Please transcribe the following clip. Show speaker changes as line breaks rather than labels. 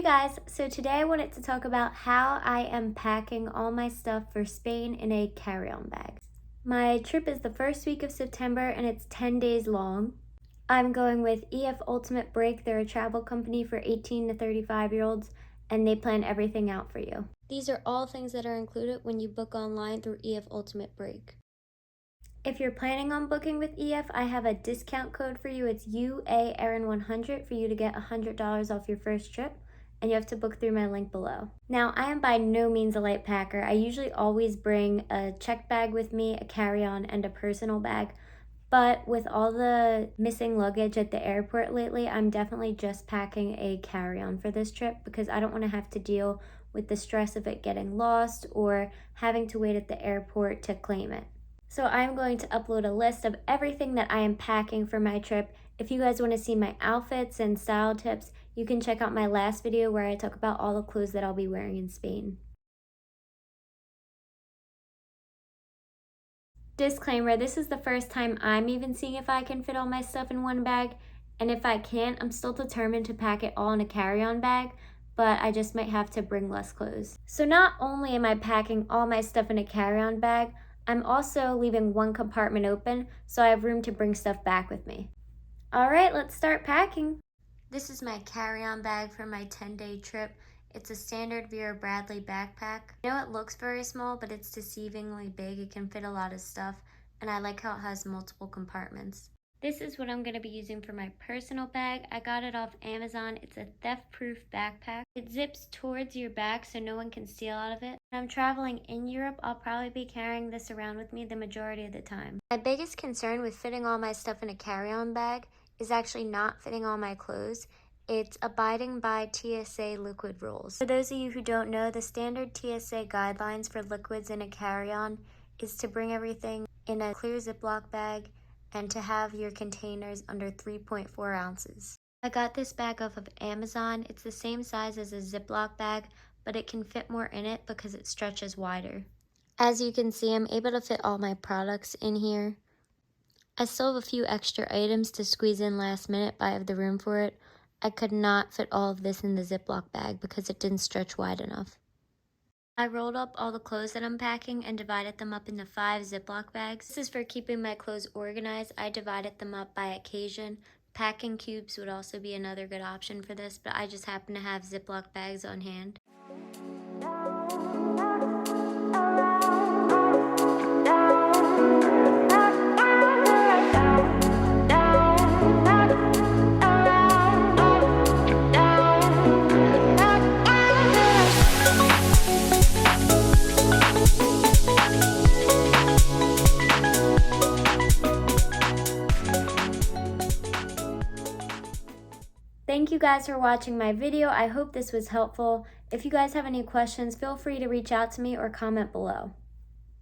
guys, so today I wanted to talk about how I am packing all my stuff for Spain in a carry-on bag. My trip is the first week of September and it's 10 days long. I'm going with EF Ultimate Break. They're a travel company for 18 to 35-year-olds and they plan everything out for you. These are all things that are included when you book online through EF Ultimate Break. If you're planning on booking with EF, I have a discount code for you. It's UAErin100 for you to get $100 off your first trip, and you have to book through my link below. Now, I am by no means a light packer. I usually always bring a checked bag with me, a carry-on, and a personal bag. But with all the missing luggage at the airport lately, I'm definitely just packing a carry-on for this trip because I don't want to have to deal with the stress of it getting lost or having to wait at the airport to claim it. So I'm going to upload a list of everything that I am packing for my trip. If you guys want to see my outfits and style tips, you can check out my last video where I talk about all the clothes that I'll be wearing in Spain. Disclaimer, this is the first time I'm even seeing if I can fit all my stuff in one bag, and if I can't, I'm still determined to pack it all in a carry-on bag, but I just might have to bring less clothes. So not only am I packing all my stuff in a carry-on bag, I'm also leaving one compartment open so I have room to bring stuff back with me. Alright, let's start packing. This is my carry-on bag for my 10-day trip. It's a standard Vera Bradley backpack. I know it looks very small, but it's deceivingly big. It can fit a lot of stuff, and I like how it has multiple compartments. This is what I'm going to be using for my personal bag. I got it off Amazon. It's a theft-proof backpack. It zips towards your back so no one can steal out of it. When I'm traveling in Europe, I'll probably be carrying this around with me the majority of the time. My biggest concern with fitting all my stuff in a carry-on bag is actually not fitting all my clothes. It's abiding by TSA liquid rules. For those of you who don't know, the standard TSA guidelines for liquids in a carry-on is to bring everything in a clear Ziploc bag and to have your containers under 3.4 ounces. I got this bag off of Amazon. It's the same size as a Ziploc bag, but it can fit more in it because it stretches wider. As you can see, I'm able to fit all my products in here. I still have a few extra items to squeeze in last minute, but I have the room for it. I could not fit all of this in the Ziploc bag because it didn't stretch wide enough. I rolled up all the clothes that I'm packing and divided them up into 5 Ziploc bags. This is for keeping my clothes organized. I divided them up by occasion. Packing cubes would also be another good option for this, but I just happen to have Ziploc bags on hand. Thank you guys for watching my video. I hope this was helpful. If you guys have any questions, feel free to reach out to me or comment below.